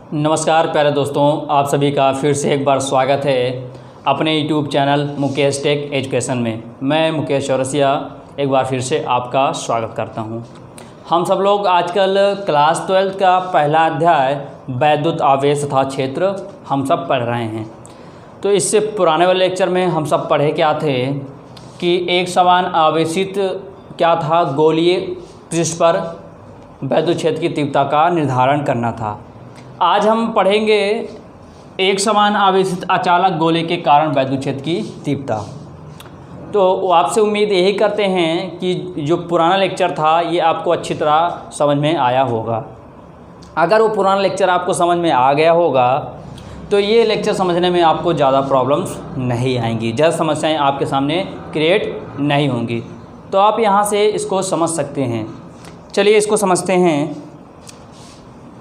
नमस्कार प्यारे दोस्तों, आप सभी का फिर से एक बार स्वागत है अपने YouTube channel Mukesh tech education में। मैं मुकेश चौरसिया एक बार फिर से आपका स्वागत करता हूं। हम सब लोग आजकल क्लास 12 का पहला अध्याय वैद्युत आवेश तथा क्षेत्र हम सब पढ़ रहे हैं। तो इससे पुराने वाले लेक्चर में हम सब पढ़े क्या थे कि एक समान आवेशित क्या था, गोलीय पृष्ठ पर वैद्युत क्षेत्र की तीव्रता का निर्धारण करना था। आज हम पढ़ेंगे एक समान आवेशित अचालक गोले के कारण वैद्युत क्षेत्र की तीव्रता। तो आपसे उम्मीद यही करते हैं कि जो पुराना लेक्चर था ये आपको अच्छी तरह समझ में आया होगा। अगर वो पुराना लेक्चर आपको समझ में आ गया होगा तो ये लेक्चर समझने में आपको ज़्यादा प्रॉब्लम्स नहीं आएंगी, ज़्यादा समस्याएं आपके सामने क्रिएट नहीं होंगी। तो आप यहाँ से इसको समझ सकते हैं। चलिए इसको समझते हैं।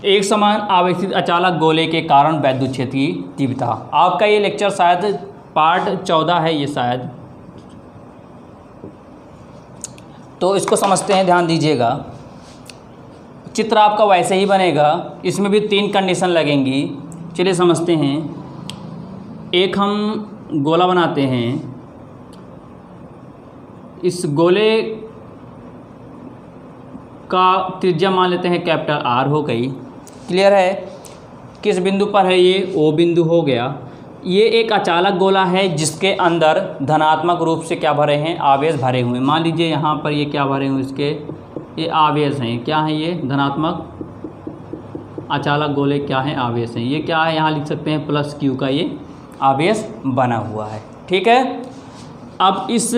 एक समान आवेशित अचालक गोले के कारण वैद्युत क्षेत्र की तीव्रता। आपका ये लेक्चर शायद पार्ट 14 है ये शायद। तो इसको समझते हैं, ध्यान दीजिएगा। चित्र आपका वैसे ही बनेगा, इसमें भी 3 कंडीशन लगेंगी। चलिए समझते हैं। एक हम गोला बनाते हैं। इस गोले का त्रिज्या मान लेते हैं कैपिटल R हो गई। क्लियर है? किस बिंदु पर है ये? O बिंदु हो गया। ये एक अचालक गोला है जिसके अंदर धनात्मक रूप से क्या भरे हैं? आवेश भरे हुए। मान लीजिए यहाँ पर ये क्या भरे हुए, इसके ये आवेश हैं। क्या है ये? धनात्मक अचालक गोले क्या है? आवेश हैं। ये क्या है? यहाँ लिख सकते हैं +Q का ये आवेश बना हुआ है। ठीक है। अब इस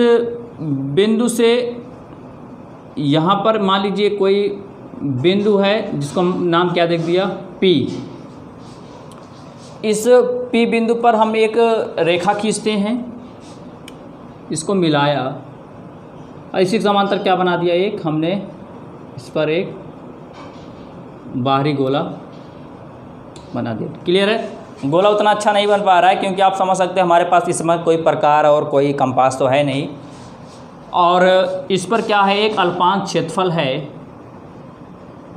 बिंदु से यहाँ पर मान लीजिए कोई बिंदु है जिसको नाम क्या देख दिया? P। इस P बिंदु पर हम एक रेखा खींचते हैं, इसको मिलाया और इसी समांतर क्या बना दिया? एक हमने इस पर एक बाहरी गोला बना दिया। क्लियर है? गोला उतना अच्छा नहीं बन पा रहा है क्योंकि आप समझ सकते हैं हमारे पास इस समय कोई प्रकार और कोई कंपास तो है नहीं। और इस पर क्या है? एक अल्पांश क्षेत्रफल है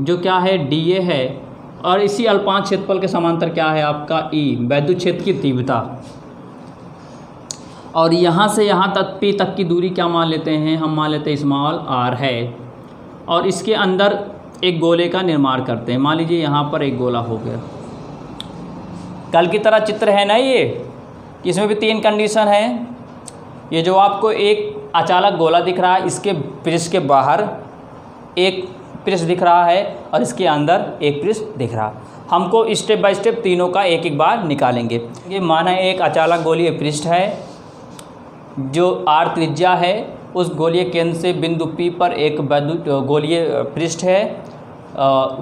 जो क्या है? dA है। और इसी अल्पांश क्षेत्रफल के समांतर क्या है? आपका E, वैद्युत क्षेत्र की तीव्रता। और यहाँ से यहाँ तक P तक की दूरी क्या मान लेते हैं? हम मान लेते हैं स्मॉल r है। और इसके अंदर एक गोले का निर्माण करते हैं। मान लीजिए यहाँ पर एक गोला हो गया। कल की तरह चित्र है ना ये, इसमें भी 3 कंडीशन है। ये जो आपको एक अचालक गोला दिख रहा है, इसके पृष्ठ के बाहर एक पृष्ठ दिख रहा है और इसके अंदर एक पृष्ठ दिख रहा। हमको स्टेप बाय स्टेप तीनों का एक एक बार निकालेंगे। ये माना एक अचालक गोलीय पृष्ठ है जो r त्रिज्या है। उस गोलीय केंद्र से बिंदु P पर एक वैद्युत गोलीय पृष्ठ है।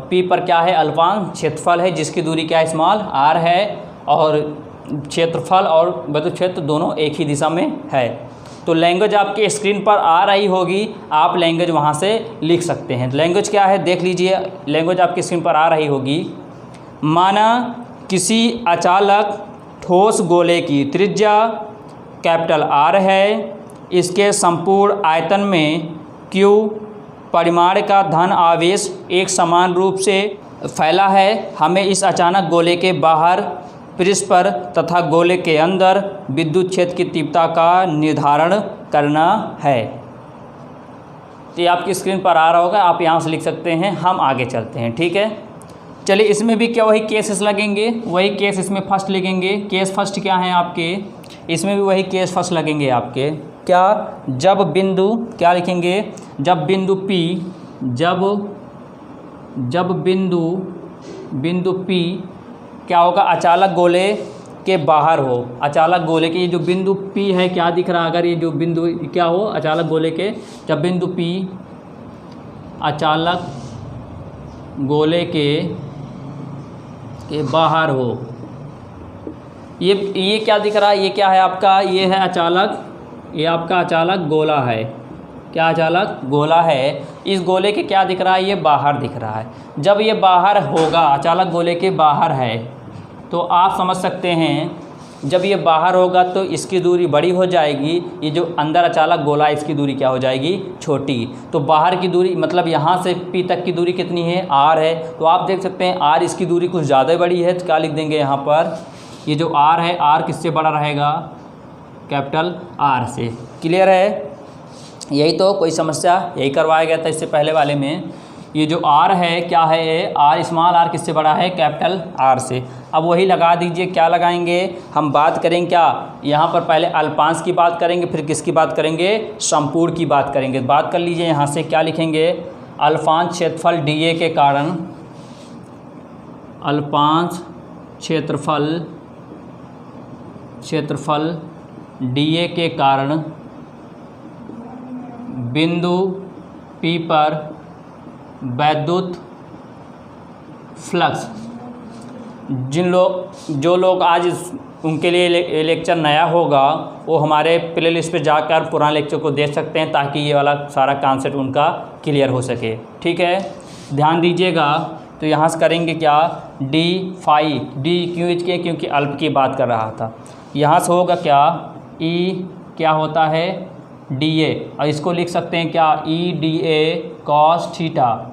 P पर क्या है? अल्पांश क्षेत्रफल है जिसकी दूरी क्या है? स्मॉल r है। और क्षेत्रफल और वैद्युत क्षेत्र दोनों एक ही दिशा में है। तो लैंग्वेज आपके स्क्रीन पर आ रही होगी, आप लैंग्वेज वहाँ से लिख सकते हैं। लैंग्वेज क्या है देख लीजिए। लैंग्वेज आपकी स्क्रीन पर आ रही होगी। माना किसी अचालक ठोस गोले की त्रिज्या कैपिटल R है, इसके संपूर्ण आयतन में Q परिमाण का धन आवेश एक समान रूप से फैला है। हमें इस अचानक गोले के बाहर पृष्ठ पर तथा गोले के अंदर विद्युत क्षेत्र की तीव्रता का निर्धारण करना है। तो ये आपकी स्क्रीन पर आ रहा होगा, आप यहाँ से लिख सकते हैं। हम आगे चलते हैं। ठीक है। चलिए इसमें भी क्या वही केसेस लगेंगे, वही केस इसमें फर्स्ट लिखेंगे। केस फर्स्ट क्या है आपके? इसमें भी वही केस फर्स्ट लगेंगे आपके। क्या? जब बिंदु क्या लिखेंगे? जब बिंदु P, जब बिंदु P क्या होगा? अचालक गोले के बाहर हो। अचालक गोले के ये जो बिंदु P है क्या दिख रहा है? अगर ये जो बिंदु क्या हो अचालक गोले के, जब बिंदु P अचालक गोले के बाहर हो, ये क्या दिख रहा है? ये क्या है आपका? ये है अचालक, ये आपका अचालक गोला है। क्या अचालक गोला है? इस गोले के क्या दिख रहा है? ये बाहर दिख रहा है। जब ये बाहर होगा, अचालक गोले के बाहर है, तो आप समझ सकते हैं जब ये बाहर होगा तो इसकी दूरी बड़ी हो जाएगी, ये जो अंदर अचालक गोला है इसकी दूरी क्या हो जाएगी, छोटी। तो बाहर की दूरी मतलब यहाँ से P तक की दूरी कितनी है, R है। तो आप देख सकते हैं R इसकी दूरी कुछ ज़्यादा बड़ी है, तो क्या लिख देंगे यहाँ पर, ये जो R है R किससे बड़ा रहेगा, कैपिटल R से। क्लियर है, यही तो कोई समस्या यही करवाया गया था इससे पहले वाले में। ये जो R है क्या है, ये R स्मॉल r किससे बड़ा है, कैपिटल R से। अब वही लगा दीजिए, क्या लगाएंगे, हम बात करेंगे क्या, यहाँ पर पहले अल्पांश की बात करेंगे, फिर किसकी बात करेंगे, संपूर्ण की बात करेंगे। बात कर लीजिए, यहाँ से क्या लिखेंगे, अल्पांश क्षेत्रफल dA के कारण, अल्पांश क्षेत्रफल dA के कारण बिंदु P पर वैद्युत फ्लक्स। जो लोग आज उनके लिए लेक्चर नया होगा वो हमारे प्ले लिस्ट पर जाकर पुराने लेक्चर को देख सकते हैं, ताकि ये वाला सारा कॉन्सेप्ट उनका क्लियर हो सके। ठीक है, ध्यान दीजिएगा। तो यहाँ से करेंगे क्या, डी फाई, डी क्यों किए, क्योंकि अल्प की बात कर रहा था। यहाँ से होगा क्या, ई क्या होता है, डी ए, और इसको लिख सकते हैं क्या, E D A cos theta.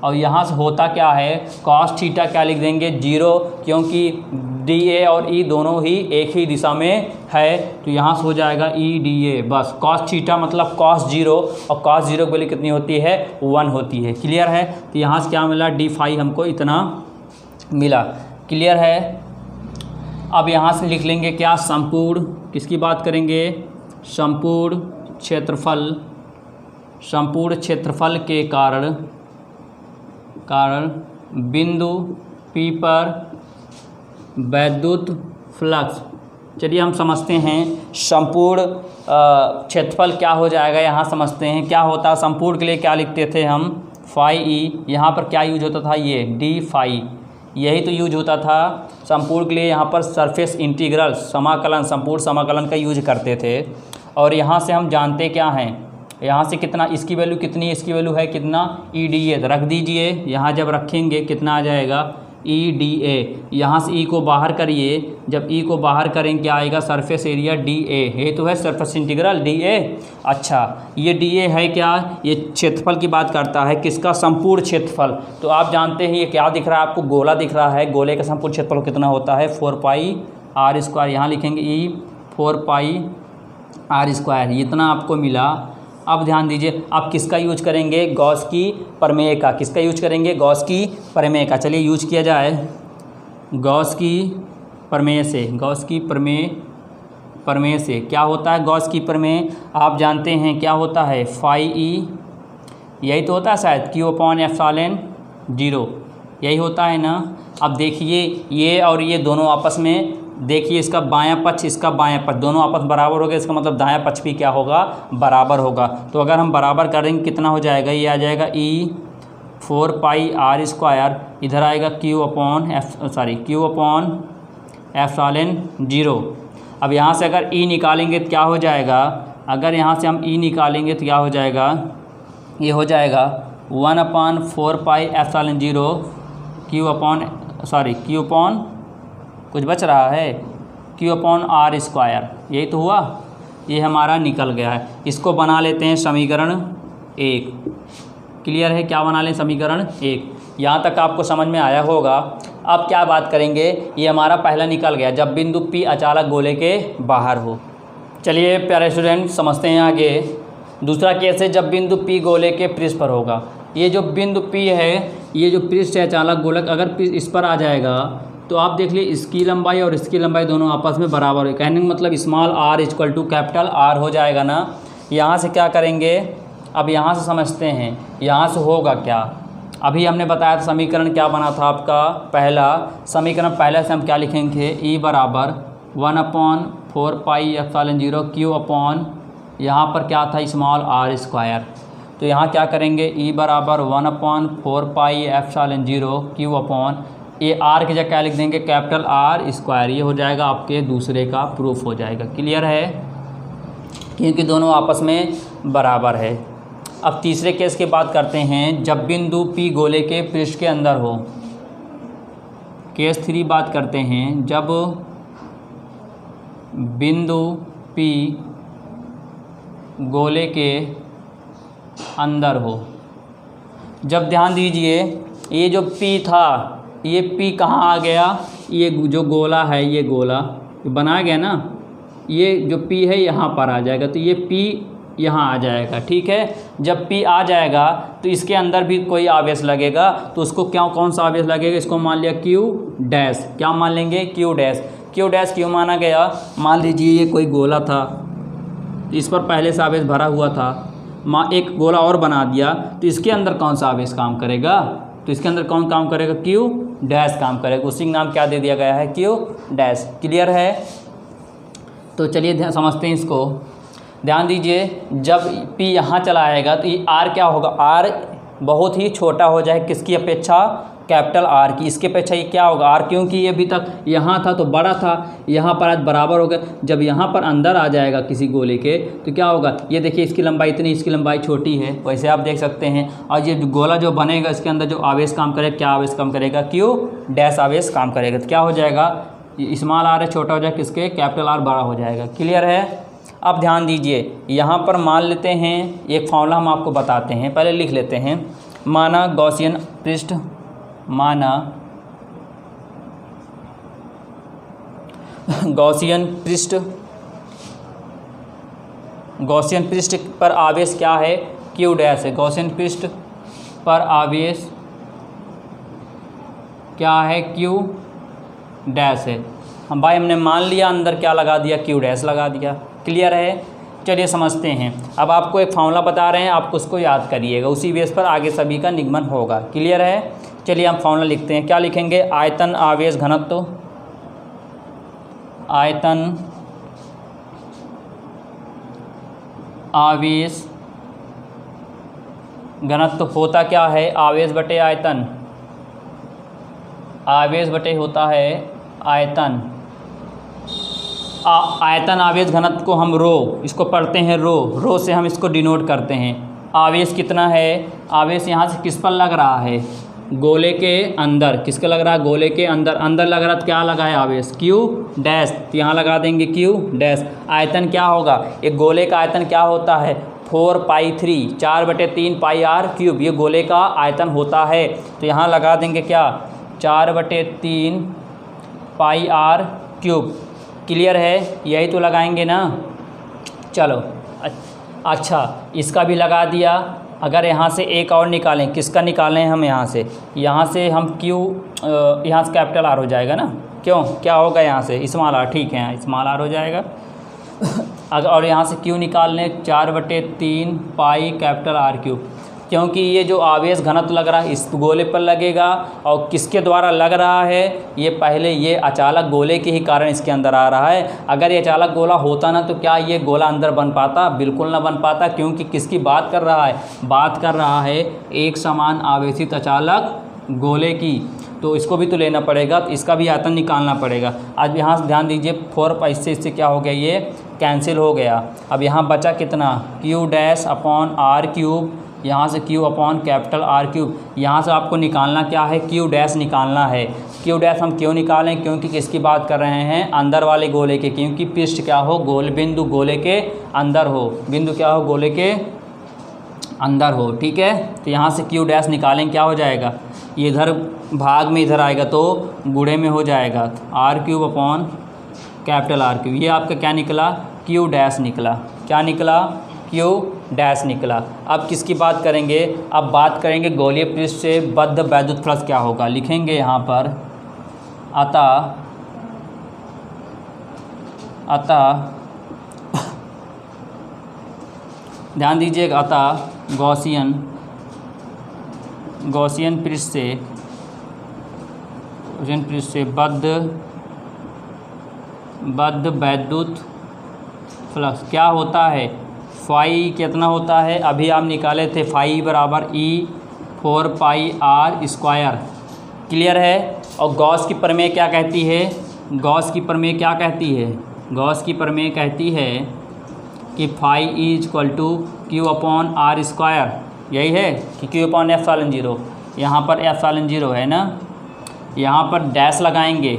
और यहाँ से होता क्या है, कॉस थीटा क्या लिख देंगे, 0, क्योंकि डी ए और ई दोनों ही एक ही दिशा में है। तो यहाँ से हो जाएगा ई डी ए, बस कॉस थीटा मतलब कॉस 0, और कॉस 0 की वैल्यू कितनी होती है, 1 होती है। क्लियर है, तो यहाँ से क्या मिला, डी फाई हमको इतना मिला। क्लियर है, अब यहाँ से लिख लेंगे क्या, संपूर्ण, किसकी बात करेंगे, संपूर्ण क्षेत्रफल के कारण बिंदु P पर वैद्युत फ्लक्स। चलिए हम समझते हैं संपूर्ण क्षेत्रफल क्या हो जाएगा, यहाँ समझते हैं क्या होता है। संपूर्ण के लिए क्या लिखते थे हम, फाई ई, यहाँ पर क्या यूज होता था, ये डी फाई, यही तो यूज होता था संपूर्ण के लिए। यहाँ पर सरफेस इंटीग्रल समाकलन, संपूर्ण समाकलन का यूज करते थे। और यहाँ से हम जानते क्या हैं, यहाँ से कितना, इसकी वैल्यू कितनी, इसकी वैल्यू है कितना, ई डी ए, रख दीजिए। यहाँ जब रखेंगे कितना आ जाएगा, ई डी ए। यहाँ से ई को बाहर करिए, जब ई को बाहर करेंगे क्या आएगा, सरफेस एरिया डी ए, ये तो है सरफेस इंटीग्रल डी ए। अच्छा, ये डी ए है क्या, ये क्षेत्रफल की बात करता है, किसका, संपूर्ण क्षेत्रफल। तो आप जानते हैं ये क्या दिख रहा है आपको, गोला दिख रहा है, गोले का संपूर्ण क्षेत्रफल कितना होता है, 4 पाई आर स्क्वायर। यहाँ लिखेंगे ई 4 पाई आर स्क्वायर, इतना आपको मिला। अब ध्यान दीजिए, आप किसका यूज करेंगे, गॉस की प्रमेय का। किसका यूज करेंगे, गॉस की प्रमेय का। चलिए यूज किया जाए गॉस की प्रमेय से। गॉस की प्रमेय से क्या होता है, गॉस की प्रमेय आप जानते हैं क्या होता है, फाई ई, यही तो होता है शायद, क्यू अपॉन एप्सिलॉन 0, यही होता है ना। अब देखिए ये और ये दोनों आपस में, देखिए इसका बायां पक्ष इसका बायां पक्ष दोनों आपस बराबर हो गए, इसका मतलब दायां पक्ष भी क्या होगा, बराबर होगा। तो अगर हम बराबर करेंगे कितना हो जाएगा, ये आ जाएगा ई 4 पाई आर स्क्वायर, इधर आएगा क्यू अपॉन एप्सिलॉन 0। अब यहाँ से अगर ई निकालेंगे तो क्या हो जाएगा, अगर यहाँ से हम ई निकालेंगे तो क्या हो जाएगा, ये हो जाएगा 1/4 पाई एप्सिलॉन 0 क्यू अपॉन कुछ बच रहा है, क्यू अपॉन आर स्क्वायर, यही तो हुआ, ये हमारा निकल गया है। इसको बना लेते हैं समीकरण 1। क्लियर है, क्या बना लें, समीकरण 1। यहाँ तक आपको समझ में आया होगा। अब क्या बात करेंगे, ये हमारा पहला निकल गया, जब बिंदु P अचालक गोले के बाहर हो। चलिए प्यारे स्टूडेंट समझते हैं आगे। दूसरा केस है जब बिंदु P गोले के पृष्ठ पर होगा। ये जो बिंदु P है, ये जो पृष्ठ है अचालक गोलक, अगर इस पर आ जाएगा तो आप देख लिए इसकी लंबाई और इसकी लंबाई दोनों आपस में बराबर है। कहने का मतलब small r equal to capital R हो जाएगा ना। यहाँ से क्या करेंगे, अब यहाँ से समझते हैं यहाँ से होगा क्या। अभी हमने बताया था समीकरण क्या बना था आपका, पहला समीकरण, पहले से हम क्या लिखेंगे, ई बराबर 1/4 पाई एप्सिलॉन 0 क्यू अपॉन, यहाँ पर क्या था, स्मॉल r स्क्वायर। तो यहाँ क्या करेंगे, ई बराबर 1/4 पाई एप्सिलॉन 0 क्यू अपॉन, ये r की जगह क्या लिख देंगे, कैपिटल R स्क्वायर। ये हो जाएगा आपके दूसरे का प्रूफ हो जाएगा। क्लियर है, क्योंकि दोनों आपस में बराबर है। अब तीसरे केस की बात करते हैं, जब बिंदु P गोले के पृष्ठ के अंदर हो। केस 3 बात करते हैं, जब बिंदु P गोले के अंदर हो। जब ध्यान दीजिए ये जो P था, ये P कहाँ आ गया, ये जो गोला है, ये गोला बना गया ना, ये जो P है यहाँ पर आ जाएगा, तो ये P यहाँ आ जाएगा। ठीक है, जब P आ जाएगा तो इसके अंदर भी कोई आवेश लगेगा, तो उसको क्या, कौन सा आवेश लगेगा, इसको मान लिया Q डैश। क्या मान लेंगे, Q डैश। Q डैश क्यों माना गया, मान लीजिए ये कोई गोला था, इस पर पहले से आवेश भरा हुआ था, एक गोला और बना दिया, तो इसके अंदर कौन सा आवेश काम करेगा, तो इसके अंदर कौन काम करेगा, Q डैश काम करेगा। उसी का नाम क्या दे दिया गया है, Q डैश। क्लियर है, तो चलिए समझते हैं इसको। ध्यान दीजिए, जब P यहाँ चला आएगा तो ये R क्या होगा, R बहुत ही छोटा हो जाए किसकी अपेक्षा, कैपिटल R की। इसके अपेक्षा ये क्या होगा, R, क्योंकि ये अभी तक यहाँ था तो बड़ा था, यहाँ पर आज बराबर हो गया। जब यहाँ पर अंदर आ जाएगा किसी गोले के तो क्या होगा, ये देखिए इसकी लंबाई इतनी, इसकी लंबाई छोटी है, वैसे आप देख सकते हैं। और ये गोला जो बनेगा इसके अंदर जो आवेश काम करेगा, क्या आवेश काम करेगा, Q डैश आवेश काम करेगा। तो क्या हो जाएगा, स्मॉल r है छोटा हो जाएगा किसके, कैपिटल R बड़ा हो जाएगा। क्लियर है। अब ध्यान दीजिए, यहाँ पर मान लेते हैं एक फॉर्मूला हम आपको बताते हैं, पहले लिख लेते हैं। माना गॉसियन पृष्ठ, माना गॉसियन पृष्ठ, गॉसियन पृष्ठ पर आवेश क्या है, Q डैश है। गॉसियन पृष्ठ पर आवेश क्या है, Q डैश है। हम भाई हमने मान लिया, अंदर क्या लगा दिया, Q डैश लगा दिया। क्लियर है, चलिए समझते हैं। अब आपको एक फॉर्मूला बता रहे हैं, आपको उसको याद करिएगा, उसी बेस पर आगे सभी का निगमन होगा। क्लियर है, चलिए हम फॉर्मूला लिखते हैं। क्या लिखेंगे, आयतन आवेश घनत्व, आयतन आवेश घनत्व होता क्या है, आवेश बटे आयतन, आवेश बटे होता है आयतन। आयतन आवेश घनत्व को हम रो, इसको पढ़ते हैं रो, रो से हम इसको डिनोट करते हैं। आवेश कितना है, आवेश यहाँ से किस पर लग रहा है, गोले के अंदर। किसके लग रहा है, गोले के अंदर। अंदर लग रहा है तो क्या लगा है, आवेश Q डैश, तो यहाँ लगा देंगे Q डैश। आयतन क्या होगा, एक गोले का आयतन क्या होता है, 4π3, 4/3 πr क्यूब, ये गोले का आयतन होता है। तो यहाँ लगा देंगे क्या, 4/3 πr क्यूब। क्लियर है, यही तो लगाएंगे ना। चलो अच्छा, इसका भी लगा दिया। अगर यहाँ से एक और निकालें, किसका निकालें हम, यहाँ से हम Q, यहाँ से कैपिटल R हो जाएगा ना, क्यों, क्या होगा यहाँ से स्मॉल r, ठीक है स्मॉल r हो जाएगा। अगर और यहाँ से Q निकाल लें, 4/3 पाई कैपिटल R क्यूब, क्योंकि ये जो आवेश घनत्व लग रहा है इस गोले पर लगेगा, और किसके द्वारा लग रहा है, ये पहले ये अचालक गोले के ही कारण इसके अंदर आ रहा है। अगर ये अचालक गोला होता ना तो क्या ये गोला अंदर बन पाता, बिल्कुल ना बन पाता, क्योंकि किसकी बात कर रहा है, बात कर रहा है एक समान आवेशित अचालक गोले की। तो इसको भी तो लेना पड़ेगा, तो इसका भी आयतन निकालना पड़ेगा। आज यहाँ से ध्यान दीजिए, 4 इससे क्या हो गया, ये कैंसिल हो गया। अब यहाँ बचा कितना, Q dash upon R cube, यहाँ से Q upon capital R cube. यहाँ से आपको निकालना क्या है, Q डैश निकालना है। Q डैश हम क्यों निकालें, क्योंकि किसकी बात कर रहे हैं, अंदर वाले गोले के, क्योंकि पृष्ठ क्या हो, गोल बिंदु गोले के अंदर हो, बिंदु क्या हो, गोले के अंदर हो। ठीक है, तो यहाँ से Q डैश निकालें, क्या हो जाएगा, ये इधर भाग में इधर आएगा तो गुणे में हो जाएगा, R cube upon capital R cube. ये आपका क्या निकला, Q डैश निकला। क्या निकला, Q डैश निकला। अब किसकी बात करेंगे, अब बात करेंगे गोलीय पृष्ठ से बद्ध वैद्युत फ्लक्स क्या होगा। लिखेंगे यहाँ पर अतः ध्यान दीजिएगा, अतः गॉसियन पृष्ठ से बद्ध वैद्युत फ्लक्स क्या होता है, फाई कितना होता है, अभी आप निकाले थे, फाई बराबर E 4πr²। क्लियर है। और गॉस की प्रमेय क्या कहती है, गॉस की प्रमेय क्या कहती है, गॉस की प्रमेय कहती है कि phi is equal to Q upon R²। यही है कि Q अपॉन ε0। यहाँ पर ε0 है ना, यहाँ पर डैश लगाएंगे,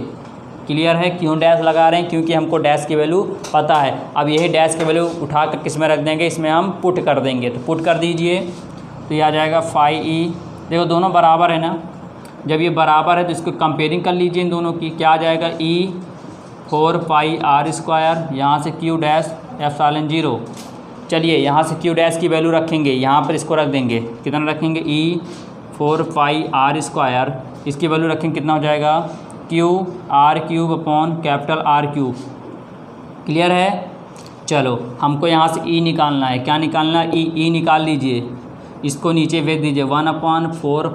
क्लियर है? क्यों डैश लगा रहे हैं? क्योंकि हमको डैश की वैल्यू पता है। अब यही डैश की वैल्यू उठा कर किस में रख देंगे, इसमें हम पुट कर देंगे। तो पुट कर दीजिए, तो ये आ जाएगा फाई ई। देखो दोनों बराबर है ना, जब ये बराबर है तो इसको कंपेयरिंग कर लीजिए इन दोनों की। क्या आ जाएगा? ई 4 पाई आर स्क्वायर, यहाँ से क्यू डैश एप्सिलॉन 0। चलिए यहाँ से क्यू डैश की वैल्यू रखेंगे, यहाँ पर इसको रख देंगे। कितना रखेंगे? ई 4 पाई आर स्क्वायर, इसकी वैल्यू रखेंगे, कितना हो जाएगा? Q r cube upon capital r cube. Clear है? चलो हमको यहाँ से ई निकालना है। क्या निकालना है? ई निकाल लीजिए, इसको नीचे भेज दीजिए। 1/4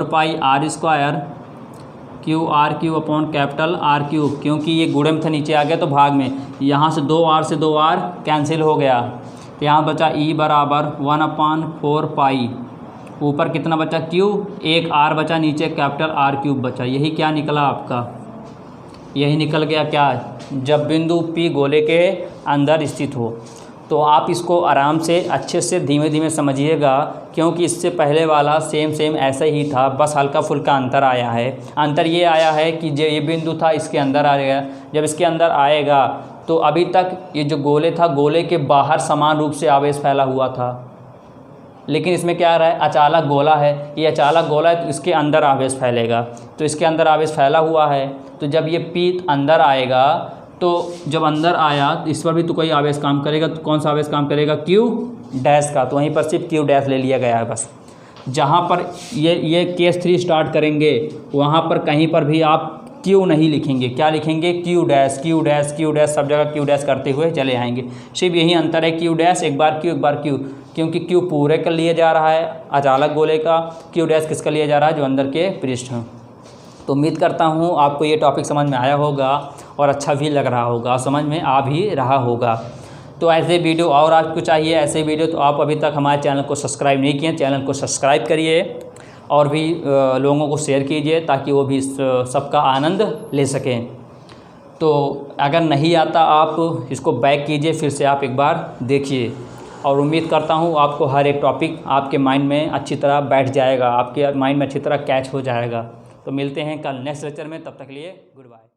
pi r square q r cube upon capital r cube, क्योंकि ये गुणे में था नीचे आ गया तो भाग में, यहाँ से 2r से 2r कैंसिल हो गया, तो यहाँ बचा ई बराबर 1/4 पाई, ऊपर कितना बचा? क्यू, एक आर बचा, नीचे कैपिटल आर क्यूब बचा। यही क्या निकला आपका? यही निकल गया क्या? जब बिंदु P गोले के अंदर स्थित हो। तो आप इसको आराम से अच्छे से धीमे धीमे समझिएगा, क्योंकि इससे पहले वाला सेम ऐसे ही था, बस हल्का फुल्का अंतर आया है। अंतर ये आया है कि जो ये बिंदु था इसके अंदर आएगा, जब इसके अंदर आएगा तो अभी तक ये जो गोले था, गोले के बाहर समान रूप से आवेश फैला हुआ था, लेकिन इसमें क्या आ रहा है? अचालक गोला है, ये अचालक गोला है तो इसके अंदर आवेश फैलेगा। तो इसके अंदर आवेश फैला हुआ है, तो जब ये P अंदर आएगा, तो जब अंदर आया तो इस पर भी तो कोई आवेश काम करेगा, तो कौन सा आवेश काम करेगा? क्यू डैश का। तो वहीं पर सिर्फ क्यू डैश ले लिया गया है बस। जहाँ पर ये केस 3 स्टार्ट करेंगे वहाँ पर कहीं पर भी आप क्यू नहीं लिखेंगे। क्या लिखेंगे? Q dash, Q dash, Q dash, सब जगह क्यू डैश करते हुए चले आएंगे। सिर्फ यही अंतर है, क्यू डैश एक बार क्यू एक बार क्यू, क्योंकि क्यू पूरे का लिए जा रहा है अचालक गोले का, क्यू डैश किसका लिया जा रहा है? जो अंदर के पृष्ठ हैं। तो उम्मीद करता हूँ आपको ये टॉपिक समझ में आया होगा और अच्छा भी लग रहा होगा, समझ में आ भी रहा होगा। तो ऐसे वीडियो और आपको चाहिए ऐसे वीडियो, तो आप अभी तक हमारे चैनल को सब्सक्राइब नहीं किए, चैनल को सब्सक्राइब करिए और भी लोगों को शेयर कीजिए, ताकि वो भी सबका आनंद ले सकें। तो अगर नहीं आता आप इसको बैक कीजिए, फिर से आप एक बार देखिए, और उम्मीद करता हूँ आपको हर एक टॉपिक आपके माइंड में अच्छी तरह बैठ जाएगा, आपके माइंड में अच्छी तरह कैच हो जाएगा। तो मिलते हैं कल नेक्स्ट लेक्चर में, तब तक के लिए गुड बाय।